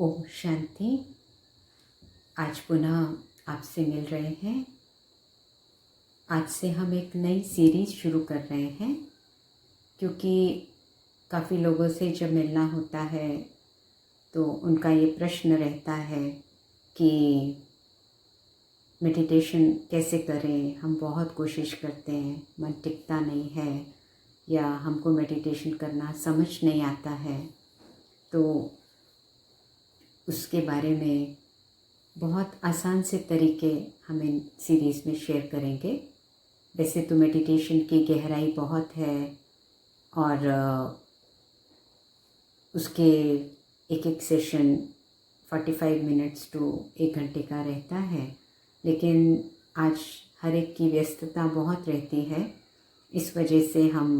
ओम शांति। आज पुनः आपसे मिल रहे हैं। आज से हम एक नई सीरीज़ शुरू कर रहे हैं, क्योंकि काफ़ी लोगों से जब मिलना होता है तो उनका ये प्रश्न रहता है कि मेडिटेशन कैसे करें। हम बहुत कोशिश करते हैं, मन टिकता नहीं है, या हमको मेडिटेशन करना समझ नहीं आता है। तो उसके बारे में बहुत आसान से तरीके हम इन सीरीज़ में शेयर करेंगे। वैसे तो मेडिटेशन की गहराई बहुत है और उसके एक एक सेशन 45 मिनट्स टू 1 घंटे का रहता है, लेकिन आज हर एक की व्यस्तता बहुत रहती है। इस वजह से हम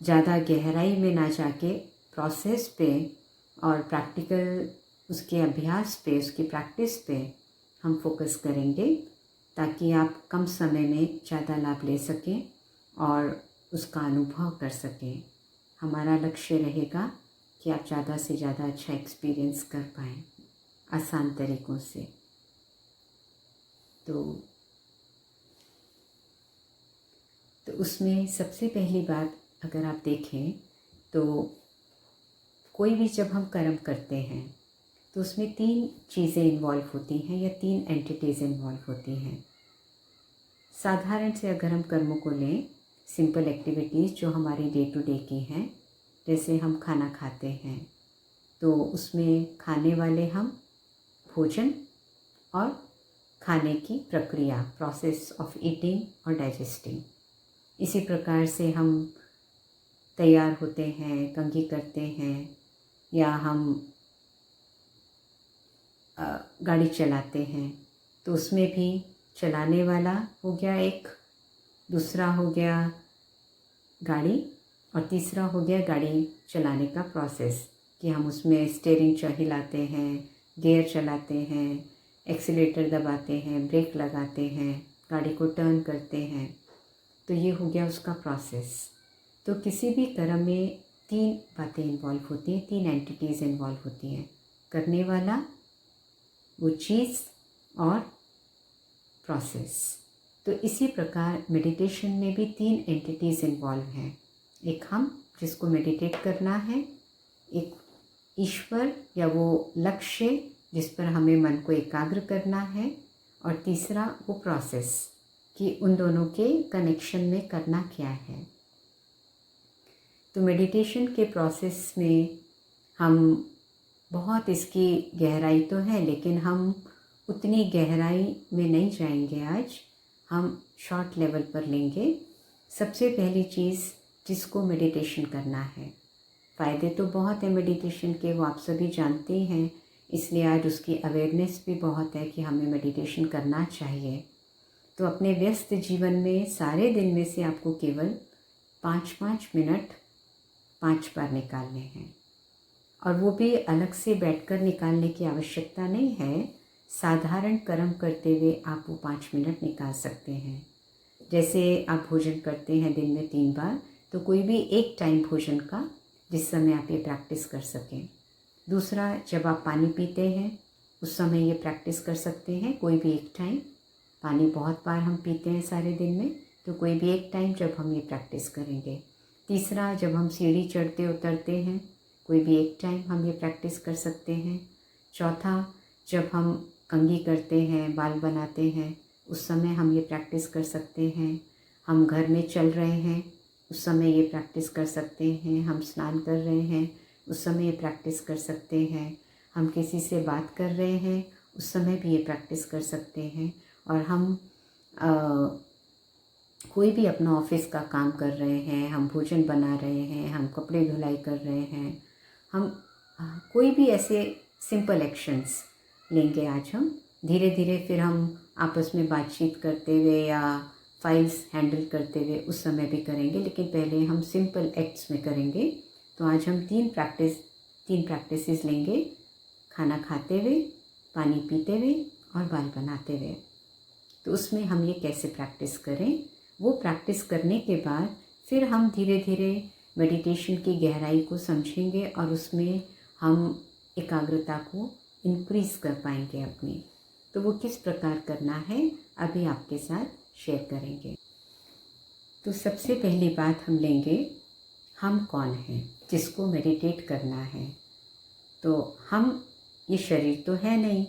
ज़्यादा गहराई में ना जाके प्रोसेस पे और प्रैक्टिकल उसके अभ्यास पे, उसकी प्रैक्टिस पे हम फोकस करेंगे, ताकि आप कम समय में ज़्यादा लाभ ले सकें और उसका अनुभव कर सकें। हमारा लक्ष्य रहेगा कि आप ज़्यादा से ज़्यादा अच्छा एक्सपीरियंस कर पाएँ आसान तरीक़ों से। तो उसमें सबसे पहली बात अगर आप देखें तो कोई भी जब हम कर्म करते हैं तो उसमें 3 चीज़ें इन्वॉल्व होती हैं या 3 एंटिटीज़ इन्वॉल्व होती हैं। साधारण से अगर हम कर्मों को लें, सिंपल एक्टिविटीज़ जो हमारी डे टू डे की हैं, जैसे हम खाना खाते हैं तो उसमें खाने वाले हम भोजन और खाने की प्रक्रिया, प्रोसेस ऑफ ईटिंग और डाइजेस्टिंग। इसी प्रकार से हम तैयार होते हैं, कंघी करते हैं, या हम गाड़ी चलाते हैं तो उसमें भी चलाने वाला हो गया एक, दूसरा हो गया गाड़ी, और तीसरा हो गया गाड़ी चलाने का प्रोसेस कि हम उसमें स्टीयरिंग हिलाते हैं, गियर चलाते हैं, एक्सीलेटर दबाते हैं, ब्रेक लगाते हैं, गाड़ी को टर्न करते हैं। तो ये हो गया उसका प्रोसेस। तो किसी भी कर्म में 3 बातें इन्वॉल्व होती हैं, 3 एंटिटीज़ इन्वॉल्व होती हैं, करने वाला, वो चीज़ और प्रोसेस। तो इसी प्रकार मेडिटेशन में भी 3 एंटिटीज़ इन्वॉल्व हैं। एक हम जिसको मेडिटेट करना है, एक ईश्वर या वो लक्ष्य जिस पर हमें मन को एकाग्र करना है, और तीसरा वो प्रोसेस कि उन दोनों के कनेक्शन में करना क्या है। तो मेडिटेशन के प्रोसेस में हम बहुत, इसकी गहराई तो है लेकिन हम उतनी गहराई में नहीं जाएंगे आज, हम शॉर्ट लेवल पर लेंगे। सबसे पहली चीज़ जिसको मेडिटेशन करना है, फ़ायदे तो बहुत हैं मेडिटेशन के, वो आप सभी जानते ही हैं, इसलिए आज उसकी अवेयरनेस भी बहुत है कि हमें मेडिटेशन करना चाहिए। तो अपने व्यस्त जीवन में सारे दिन में से आपको केवल 5-5 मिनट 5 बार निकालने हैं, और वो भी अलग से बैठकर निकालने की आवश्यकता नहीं है। साधारण कर्म करते हुए आप वो 5 मिनट निकाल सकते हैं। जैसे आप भोजन करते हैं दिन में 3 बार, तो कोई भी एक टाइम भोजन का जिस समय आप ये प्रैक्टिस कर सकें। दूसरा, जब आप पानी पीते हैं उस समय ये प्रैक्टिस कर सकते हैं, कोई भी एक टाइम। पानी बहुत बार हम पीते हैं सारे दिन में, तो कोई भी एक टाइम जब हम ये प्रैक्टिस करेंगे। तीसरा, जब हम सीढ़ी चढ़ते उतरते हैं, कोई भी एक टाइम हम ये प्रैक्टिस कर सकते हैं। चौथा, जब हम कंघी करते हैं, बाल बनाते हैं, उस समय हम ये प्रैक्टिस कर सकते हैं। हम घर में चल रहे हैं उस समय ये प्रैक्टिस कर सकते हैं। हम स्नान कर रहे हैं उस समय ये प्रैक्टिस कर सकते हैं। हम किसी से बात कर रहे हैं उस समय भी ये प्रैक्टिस कर सकते हैं। और हम कोई भी अपना ऑफिस का काम कर रहे हैं, हम भोजन बना रहे हैं, हम कपड़े धुलाई कर रहे हैं, हम कोई भी ऐसे सिंपल एक्शंस लेंगे आज हम। धीरे धीरे फिर हम आपस में बातचीत करते हुए या फाइल्स हैंडल करते हुए उस समय भी करेंगे, लेकिन पहले हम सिंपल एक्ट्स में करेंगे। तो आज हम 3 प्रैक्टिसेस लेंगे, खाना खाते हुए, पानी पीते हुए और बाल बनाते हुए। तो उसमें हम ये कैसे प्रैक्टिस करें, वो प्रैक्टिस करने के बाद फिर हम धीरे धीरे मेडिटेशन की गहराई को समझेंगे, और उसमें हम एकाग्रता को इंक्रीज़ कर पाएंगे अपनी। तो वो किस प्रकार करना है अभी आपके साथ शेयर करेंगे। तो सबसे पहली बात हम लेंगे, हम कौन हैं जिसको मेडिटेट करना है। तो हम, ये शरीर तो है नहीं,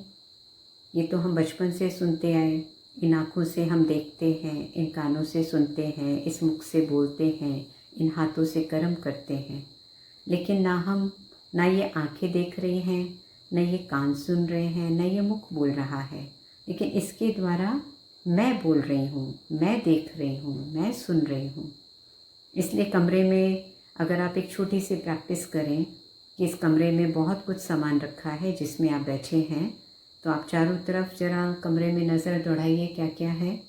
ये तो हम बचपन से सुनते आए, इन आँखों से हम देखते हैं, इन कानों से सुनते हैं, इस मुख से बोलते हैं, इन हाथों से कर्म करते हैं। लेकिन ना ये आँखें देख रही हैं, न ये कान सुन रहे हैं, न ये मुख बोल रहा है, लेकिन इसके द्वारा मैं बोल रही हूँ, मैं देख रही हूँ, मैं सुन रही हूँ। इसलिए कमरे में अगर आप एक छोटी सी प्रैक्टिस करें कि इस कमरे में बहुत कुछ सामान रखा है जिसमें आप बैठे हैं, तो आप चारों तरफ ज़रा कमरे में नज़र दौड़ाइए, क्या क्या है।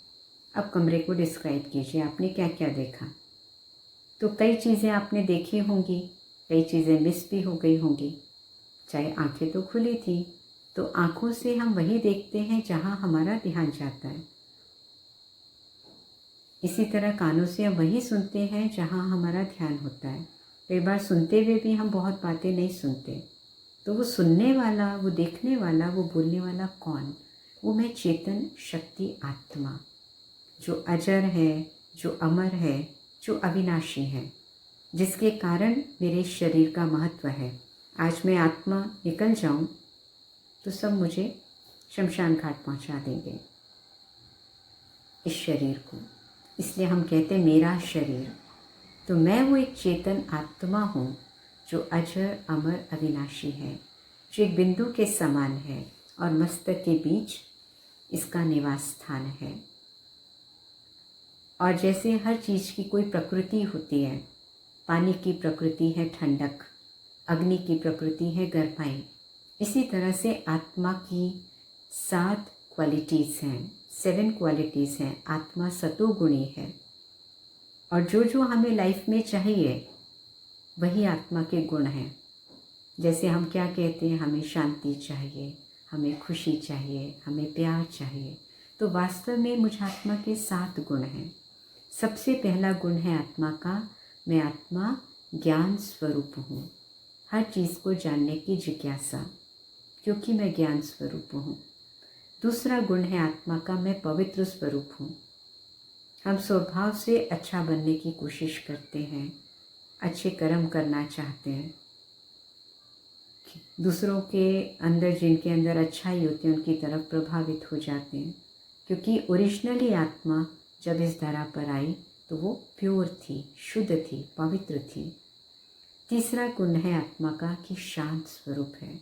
अब कमरे को डिस्क्राइब कीजिए, आपने क्या क्या देखा। तो कई चीज़ें आपने देखी होंगी, कई चीज़ें मिस भी हो गई होंगी। चाहे आंखें तो खुली थी, तो आँखों से हम वही देखते हैं जहाँ हमारा ध्यान जाता है। इसी तरह कानों से हम वही सुनते हैं जहाँ हमारा ध्यान होता है। कई बार सुनते हुए भी हम बहुत बातें नहीं सुनते। तो वो सुनने वाला, वो देखने वाला, वो बोलने वाला कौन? वो मैं चेतन शक्ति आत्मा, जो अजर है, जो अमर है, जो अविनाशी है, जिसके कारण मेरे शरीर का महत्व है। आज मैं आत्मा निकल जाऊं तो सब मुझे शमशान घाट पहुंचा देंगे, इस शरीर को। इसलिए हम कहते हैं मेरा शरीर। तो मैं वो एक चेतन आत्मा हूँ जो अजर अमर अविनाशी है, जो एक बिंदु के समान है और मस्तक के बीच इसका निवास स्थान है। और जैसे हर चीज़ की कोई प्रकृति होती है, पानी की प्रकृति है ठंडक, अग्नि की प्रकृति है गर्माई, इसी तरह से आत्मा की 7 क्वालिटीज़ हैं, 7 क्वालिटीज़ हैं। आत्मा सतोगुणी है और जो जो हमें लाइफ में चाहिए वही आत्मा के गुण हैं। जैसे हम क्या कहते हैं, हमें शांति चाहिए, हमें खुशी चाहिए, हमें प्यार चाहिए। तो वास्तव में मुझ आत्मा के 7 गुण हैं। सबसे पहला गुण है आत्मा का, मैं आत्मा ज्ञान स्वरूप हूँ। हर चीज़ को जानने की जिज्ञासा, क्योंकि मैं ज्ञान स्वरूप हूँ। दूसरा गुण है आत्मा का, मैं पवित्र स्वरूप हूँ। हम स्वभाव से अच्छा बनने की कोशिश करते हैं, अच्छे कर्म करना चाहते हैं। दूसरों के अंदर, जिनके अंदर अच्छाई होती है, उनकी तरफ प्रभावित हो जाते हैं, क्योंकि ओरिजिनली आत्मा जब इस धरा पर आई तो वो प्योर थी, शुद्ध थी, पवित्र थी। तीसरा गुण है आत्मा का कि शांत स्वरूप है।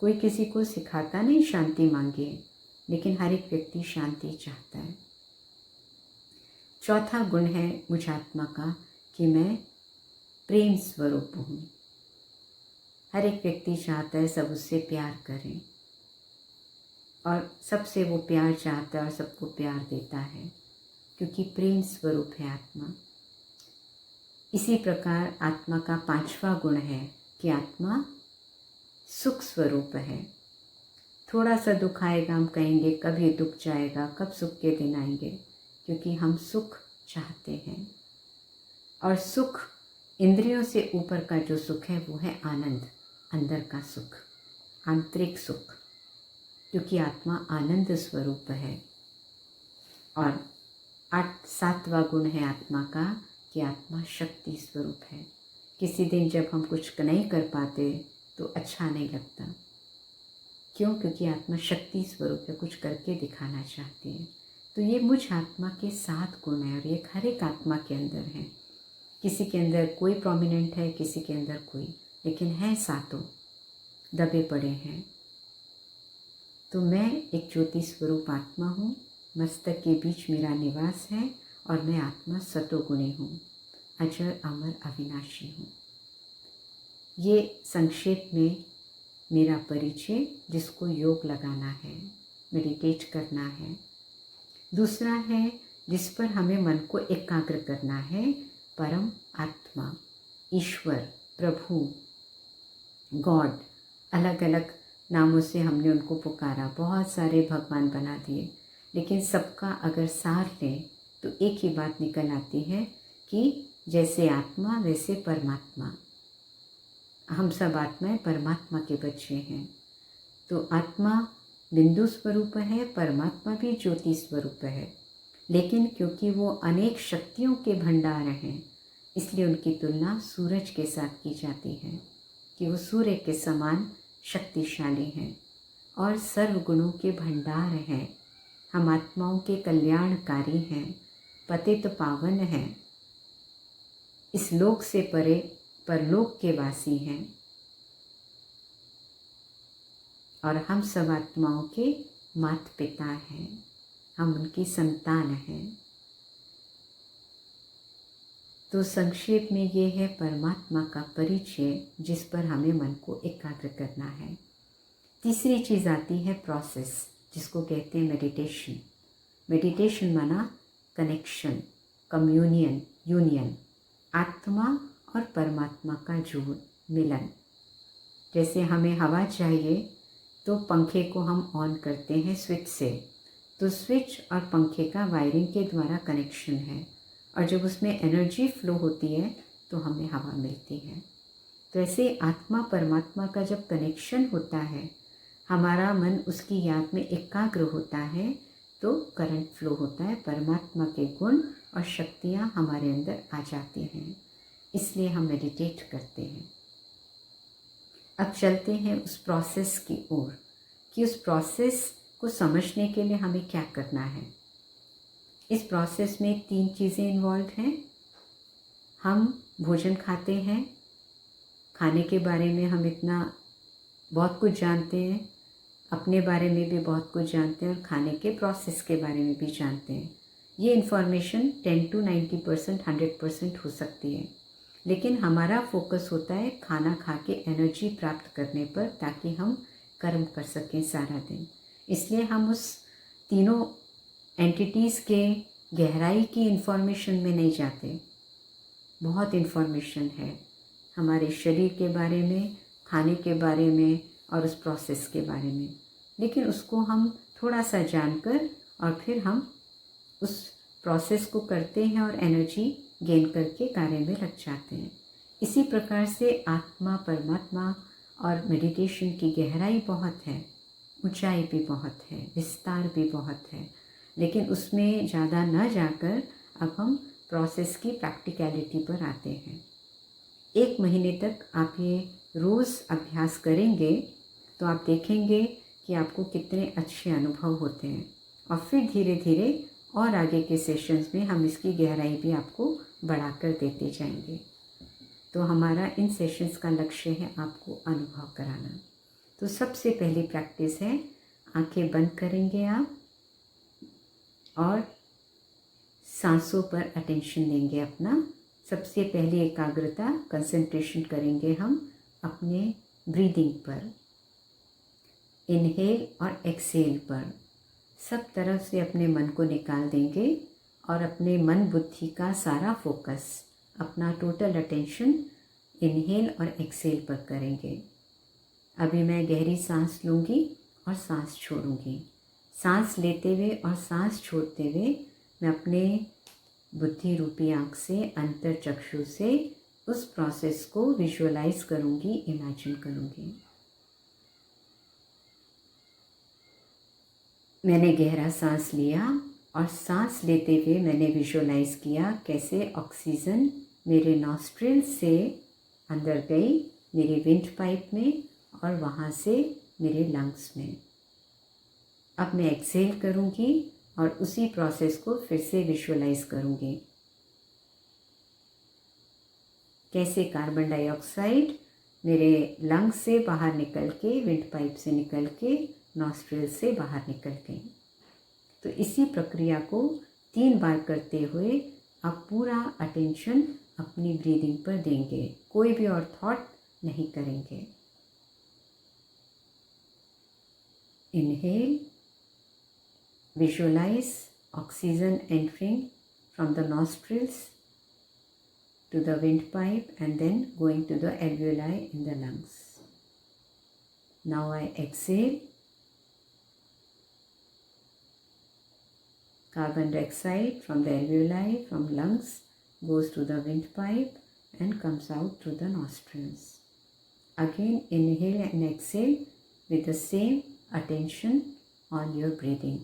कोई किसी को सिखाता नहीं शांति मांगिए, लेकिन हर एक व्यक्ति शांति चाहता है। चौथा गुण है मुझ आत्मा का कि मैं प्रेम स्वरूप हूँ। हर एक व्यक्ति चाहता है सब उससे प्यार करें और सबसे वो प्यार चाहता है और सबको प्यार देता है, क्योंकि प्रेम स्वरूप है आत्मा। इसी प्रकार आत्मा का 5वां गुण है कि आत्मा सुख स्वरूप है। थोड़ा सा दुख आएगा, हम कहेंगे कब ये दुख जाएगा, कब सुख के दिन आएंगे, क्योंकि हम सुख चाहते हैं। और सुख, इंद्रियों से ऊपर का जो सुख है वो है आनंद, अंदर का सुख, आंतरिक सुख, क्योंकि आत्मा आनंद स्वरूप है। और 7वां गुण है आत्मा का कि आत्मा शक्ति स्वरूप है। किसी दिन जब हम कुछ नहीं कर पाते तो अच्छा नहीं लगता, क्यों? क्योंकि आत्मा शक्ति स्वरूप है, कुछ करके दिखाना चाहती है। तो ये मुझ आत्मा के 7 गुण हैं और ये हर एक आत्मा के अंदर हैं। किसी के अंदर कोई प्रोमिनेंट है, किसी के अंदर कोई, लेकिन हैं सातों दबे पड़े हैं। तो मैं एक ज्योति स्वरूप आत्मा हूँ, मस्तक के बीच मेरा निवास है और मैं आत्मा सतोगुणी हूँ, अजर अमर अविनाशी हूँ। ये संक्षेप में मेरा परिचय, जिसको योग लगाना है, मेडिटेट करना है। दूसरा है जिस पर हमें मन को एकाग्र करना है, परम आत्मा, ईश्वर, प्रभु, गॉड। अलग अलग नामों से हमने उनको पुकारा, बहुत सारे भगवान बना दिए, लेकिन सबका अगर सार लें तो एक ही बात निकल आती है कि जैसे आत्मा वैसे परमात्मा। हम सब आत्माएं परमात्मा के बच्चे हैं। तो आत्मा बिंदु स्वरूप है, परमात्मा भी ज्योति स्वरूप है, लेकिन क्योंकि वो अनेक शक्तियों के भंडार हैं, इसलिए उनकी तुलना सूरज के साथ की जाती है कि वो सूर्य के समान शक्तिशाली हैं और सर्व गुणों के भंडार हैं। हम आत्माओं के कल्याणकारी हैं, पतित पावन हैं, इस लोक से परे परलोक के वासी हैं और हम सब आत्माओं के माता पिता हैं, हम उनकी संतान हैं। तो संक्षेप में ये है परमात्मा का परिचय, जिस पर हमें मन को एकाग्र करना है। तीसरी चीज़ आती है प्रोसेस, जिसको कहते हैं मेडिटेशन। मेडिटेशन माना कनेक्शन, कम्युनियन, यूनियन, आत्मा और परमात्मा का जोड़, मिलन। जैसे हमें हवा चाहिए तो पंखे को हम ऑन करते हैं स्विच से, तो स्विच और पंखे का वायरिंग के द्वारा कनेक्शन है, और जब उसमें एनर्जी फ्लो होती है तो हमें हवा मिलती है। तो ऐसे आत्मा परमात्मा का जब कनेक्शन होता है, हमारा मन उसकी याद में एकाग्र होता है, तो करंट फ्लो होता है, परमात्मा के गुण और शक्तियाँ हमारे अंदर आ जाती हैं। इसलिए हम मेडिटेट करते हैं। अब चलते हैं उस प्रोसेस की ओर कि उस प्रोसेस को समझने के लिए हमें क्या करना है। इस प्रोसेस में 3 चीज़ें इन्वॉल्व हैं। हम भोजन खाते हैं, खाने के बारे में हम इतना बहुत कुछ जानते हैं, अपने बारे में भी बहुत कुछ जानते हैं और खाने के प्रोसेस के बारे में भी जानते हैं। ये इन्फॉर्मेशन 10 to 90%, 100% हो सकती है, लेकिन हमारा फोकस होता है खाना खा के एनर्जी प्राप्त करने पर, ताकि हम कर्म कर सकें सारा दिन। इसलिए हम उस तीनों एंटिटीज़ के गहराई की इन्फॉर्मेशन में नहीं जाते। बहुत इन्फॉर्मेशन है हमारे शरीर के बारे में, खाने के बारे में और उस प्रोसेस के बारे में, लेकिन उसको हम थोड़ा सा जानकर और फिर हम उस प्रोसेस को करते हैं और एनर्जी गेन करके कार्य में लग जाते हैं। इसी प्रकार से आत्मा, परमात्मा और मेडिटेशन की गहराई बहुत है, ऊंचाई भी बहुत है, विस्तार भी बहुत है, लेकिन उसमें ज़्यादा न जाकर अब हम प्रोसेस की प्रैक्टिकलिटी पर आते हैं। 1 महीने तक आप ये रोज़ अभ्यास करेंगे तो आप देखेंगे कि आपको कितने अच्छे अनुभव होते हैं, और फिर धीरे धीरे और आगे के सेशंस में हम इसकी गहराई भी आपको बढ़ाकर देते जाएंगे। तो हमारा इन सेशंस का लक्ष्य है आपको अनुभव कराना। तो सबसे पहली प्रैक्टिस है, आंखें बंद करेंगे आप और सांसों पर अटेंशन देंगे अपना। सबसे पहली एकाग्रता, कंसंट्रेशन करेंगे हम अपने ब्रीदिंग पर, इनहेल और एक्सहेल पर। सब तरफ से अपने मन को निकाल देंगे और अपने मन बुद्धि का सारा फोकस, अपना टोटल अटेंशन इनहेल और एक्सहेल पर करेंगे। अभी मैं गहरी सांस लूँगी और सांस छोड़ूंगी। सांस लेते हुए और सांस छोड़ते हुए मैं अपने बुद्धि रूपी आँख से, अंतर चक्षु से उस प्रोसेस को विजुअलाइज करूँगी, इमेजिन करूँगी। मैंने गहरा सांस लिया और सांस लेते हुए मैंने विजुअलाइज किया कैसे ऑक्सीजन मेरे नॉस्ट्रिल से अंदर गई मेरी विंड पाइप में और वहाँ से मेरे लंग्स में। अब मैं एक्सहेल करूँगी और उसी प्रोसेस को फिर से विजुअलाइज करूँगी, कैसे कार्बन डाइऑक्साइड मेरे लंग्स से बाहर निकल के, विंड पाइप से निकल के नॉस्ट्रिल से बाहर निकल गई। तो इसी प्रक्रिया को 3 बार करते हुए आप पूरा अटेंशन अपनी ब्रीदिंग पर देंगे, कोई भी और थॉट नहीं करेंगे। Inhale, visualize oxygen entering from the nostrils to the windpipe and then going to the alveoli in the lungs. Now I exhale. Carbon dioxide from the alveoli, from lungs, goes to the windpipe and comes out through the nostrils. Again, inhale and exhale with the same attention on your breathing.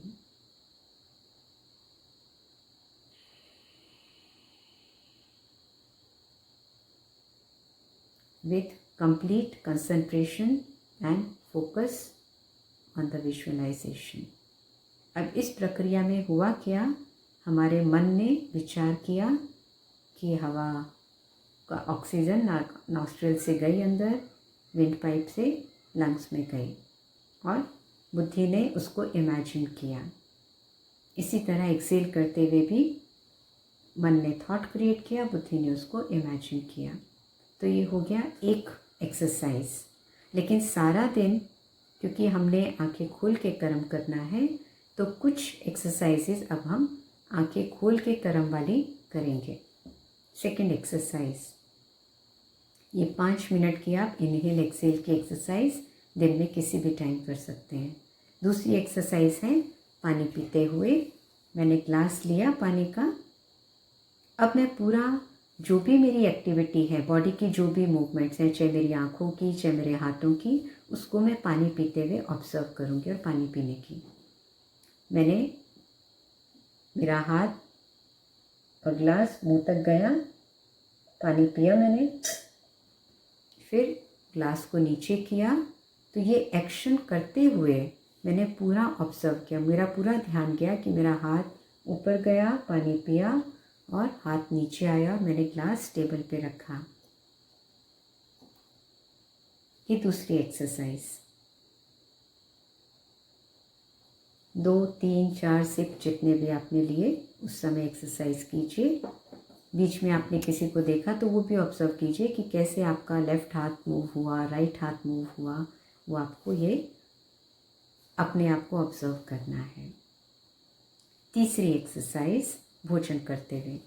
With complete concentration and focus on the visualization. अब इस प्रक्रिया में हुआ क्या, हमारे मन ने विचार किया कि हवा का ऑक्सीजन नॉस्ट्रिल से गई अंदर, विंड पाइप से लंग्स में गई, और बुद्धि ने उसको इमेजिन किया। इसी तरह एक्सेल करते हुए भी मन ने थॉट क्रिएट किया, बुद्धि ने उसको इमेजिन किया। तो ये हो गया एक एक्सरसाइज। लेकिन सारा दिन क्योंकि हमने आंखें खोल के कर्म करना है, तो कुछ एक्सरसाइजेज अब हम आंखें खोल के कर्म वाली करेंगे। सेकंड एक्सरसाइज, ये 5 मिनट की आप इनहेल एक्सेल की एक्सरसाइज दिन में किसी भी टाइम कर सकते हैं। दूसरी एक्सरसाइज है पानी पीते हुए। मैंने ग्लास लिया पानी का, अब मैं पूरा जो भी मेरी एक्टिविटी है, बॉडी की जो भी मूवमेंट्स हैं, चाहे मेरी आँखों की, चाहे मेरे हाथों की, उसको मैं पानी पीते हुए ऑब्जर्व करूँगी। और पानी पीने की मैंने मेरा हाथ और ग्लास मुंह तक गया, पानी पिया मैंने, फिर ग्लास को नीचे किया। तो ये एक्शन करते हुए मैंने पूरा ऑब्जर्व किया, मेरा पूरा ध्यान गया कि मेरा हाथ ऊपर गया, पानी पिया और हाथ नीचे आया, मैंने ग्लास टेबल पे रखा। ये दूसरी एक्सरसाइज। 2, 3, 4 सिप जितने भी आपने लिए उस समय एक्सरसाइज कीजिए। बीच में आपने किसी को देखा तो वो भी ऑब्जर्व कीजिए कि कैसे आपका लेफ़्ट हाथ मूव हुआ, राइट हाथ मूव हुआ, वो आपको ये अपने आप को ऑब्जर्व करना है। तीसरी एक्सरसाइज, भोजन करते हुए।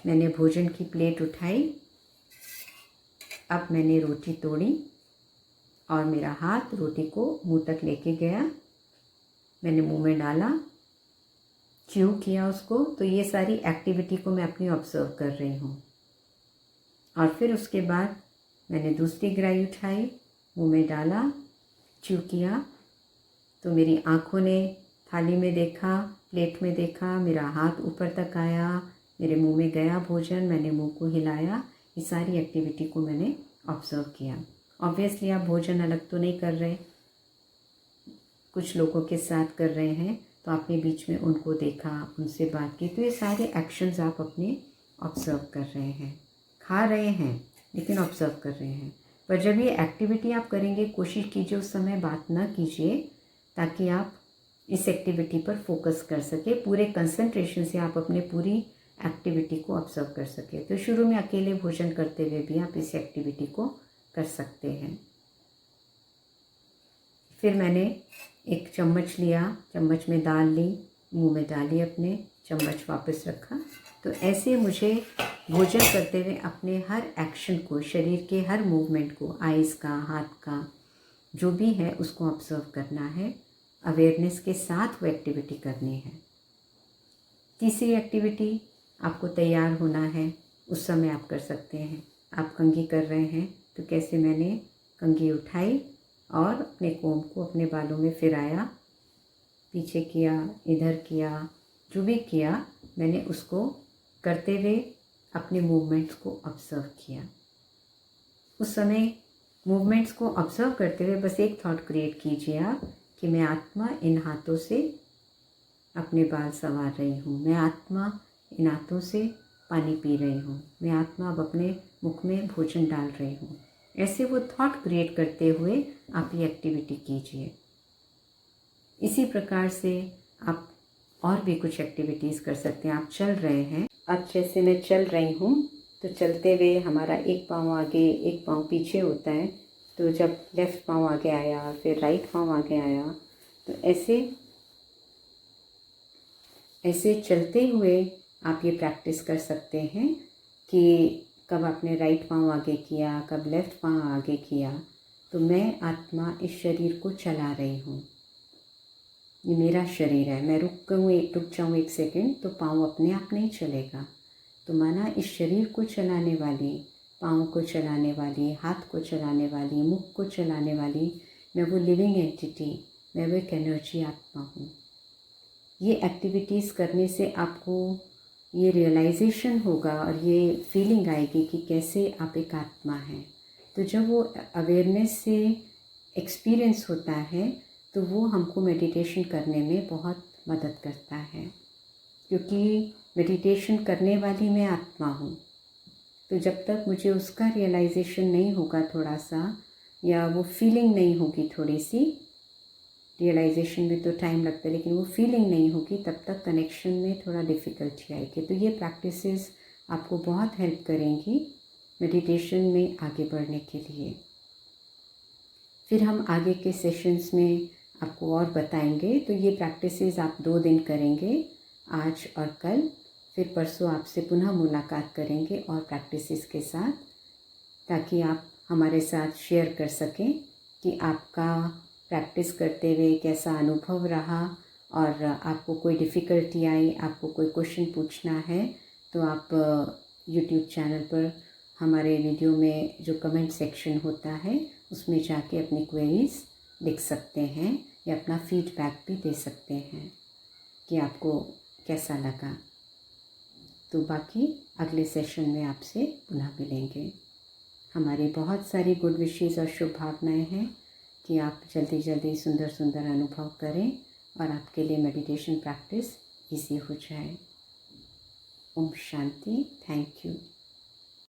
मैंने भोजन की प्लेट उठाई, अब मैंने रोटी तोड़ी और मेरा हाथ रोटी को मुंह तक लेके गया, मैंने मुंह में डाला, च्यू किया उसको। तो ये सारी एक्टिविटी को मैं अपनी ऑब्जर्व कर रही हूँ। और फिर उसके बाद मैंने दूसरी ग्राही उठाई, मुंह में डाला, च्यू किया। तो मेरी आँखों ने थाली में देखा, प्लेट में देखा, मेरा हाथ ऊपर तक आया, मेरे मुंह में गया भोजन, मैंने मुंह को हिलाया। ये सारी एक्टिविटी को मैंने ऑब्जर्व किया। ऑब्वियसली आप भोजन अलग तो नहीं कर रहे, कुछ लोगों के साथ कर रहे हैं, तो आपने बीच में उनको देखा, उनसे बात की। तो ये सारे एक्शंस आप अपने ऑब्जर्व कर रहे हैं। खा रहे हैं लेकिन ऑब्जर्व कर रहे हैं। पर जब ये एक्टिविटी आप करेंगे, कोशिश कीजिए उस समय बात ना कीजिए, ताकि आप इस एक्टिविटी पर फोकस कर सके। पूरे कंसंट्रेशन से आप अपने पूरी एक्टिविटी को ऑब्जर्व कर सके। तो शुरू में अकेले भोजन करते हुए भी आप इस एक्टिविटी को कर सकते हैं। फिर मैंने एक चम्मच लिया, चम्मच में दाल ली, मुंह में डाली अपने, चम्मच वापस रखा। तो ऐसे मुझे भोजन करते हुए अपने हर एक्शन को, शरीर के हर मूवमेंट को, आइज़ का, हाथ का, जो भी है उसको ऑब्जर्व करना है। अवेयरनेस के साथ वो एक्टिविटी करनी है। तीसरी एक्टिविटी, आपको तैयार होना है, उस समय आप कर सकते हैं। आप कंघी कर रहे हैं तो कैसे मैंने कंघी उठाई और अपने कोम को अपने बालों में फिराया, पीछे किया, इधर किया, जो भी किया मैंने उसको करते हुए अपने मूवमेंट्स को ऑब्जर्व किया। उस समय मूवमेंट्स को ऑब्जर्व करते हुए बस एक थॉट क्रिएट कीजिए आप कि मैं आत्मा इन हाथों से अपने बाल संवार रही हूँ, मैं आत्मा इन हाथों से पानी पी रही हूँ, मैं आत्मा अब अपने मुख में भोजन डाल रही हूँ। ऐसे वो थॉट क्रिएट करते हुए आप ये एक्टिविटी कीजिए। इसी प्रकार से आप और भी कुछ एक्टिविटीज़ कर सकते हैं। आप चल रहे हैं, अब जैसे मैं चल रही हूँ तो चलते हुए हमारा एक पाँव आगे एक पाँव पीछे होता है। तो जब लेफ़्ट पाँव आगे आया, फिर राइट पाँव आगे आया, तो ऐसे चलते हुए आप ये प्रैक्टिस कर सकते हैं कि कब आपने राइट पाँव आगे किया, कब लेफ़्ट पाँव आगे किया। तो मैं आत्मा इस शरीर को चला रही हूँ, ये मेरा शरीर है। मैं रुक जाऊँ एक सेकंड तो पाँव अपने आप नहीं चलेगा। तो माना इस शरीर को चलाने वाली, पाँव को चलाने वाली, हाथ को चलाने वाली, मुख को चलाने वाली, मैं वो लिविंग एंटिटी, मैं वो एक एनर्जी आत्मा हूँ। ये एक्टिविटीज़ करने से आपको ये रियलाइजेशन होगा और ये फीलिंग आएगी कि कैसे आप एक आत्मा हैं। तो जब वो अवेयरनेस से एक्सपीरियंस होता है तो वो हमको मेडिटेशन करने में बहुत मदद करता है, क्योंकि मेडिटेशन करने वाली मैं आत्मा हूँ। तो जब तक मुझे उसका रियलाइजेशन नहीं होगा थोड़ा सा, या वो फीलिंग नहीं होगी, थोड़ी सी रियलाइजेशन में तो टाइम लगता है लेकिन वो फीलिंग नहीं होगी, तब तक कनेक्शन में थोड़ा डिफ़िकल्टी आएगी। तो ये प्रैक्टिसेस आपको बहुत हेल्प करेंगी मेडिटेशन में आगे बढ़ने के लिए। फिर हम आगे के सेशंस में आपको और बताएंगे। तो ये प्रैक्टिसेस आप 2 दिन करेंगे, आज और कल। फिर परसों आपसे पुनः मुलाकात करेंगे और प्रैक्टिसेस के साथ, ताकि आप हमारे साथ शेयर कर सकें कि आपका प्रैक्टिस करते हुए कैसा अनुभव रहा, और आपको कोई डिफ़िकल्टी आई, आपको कोई क्वेश्चन पूछना है तो आप यूट्यूब चैनल पर हमारे वीडियो में जो कमेंट सेक्शन होता है उसमें जाके अपनी क्वेरीज लिख सकते हैं या अपना फीडबैक भी दे सकते हैं कि आपको कैसा लगा। तो बाकी अगले सेशन में आपसे पुनः मिलेंगे। हमारी बहुत सारी गुड विशेज़ और शुभकामनाएं हैं कि आप जल्दी जल्दी सुंदर सुंदर अनुभव करें और आपके लिए मेडिटेशन प्रैक्टिस इजी हो जाए। ओम शांति। Thank you.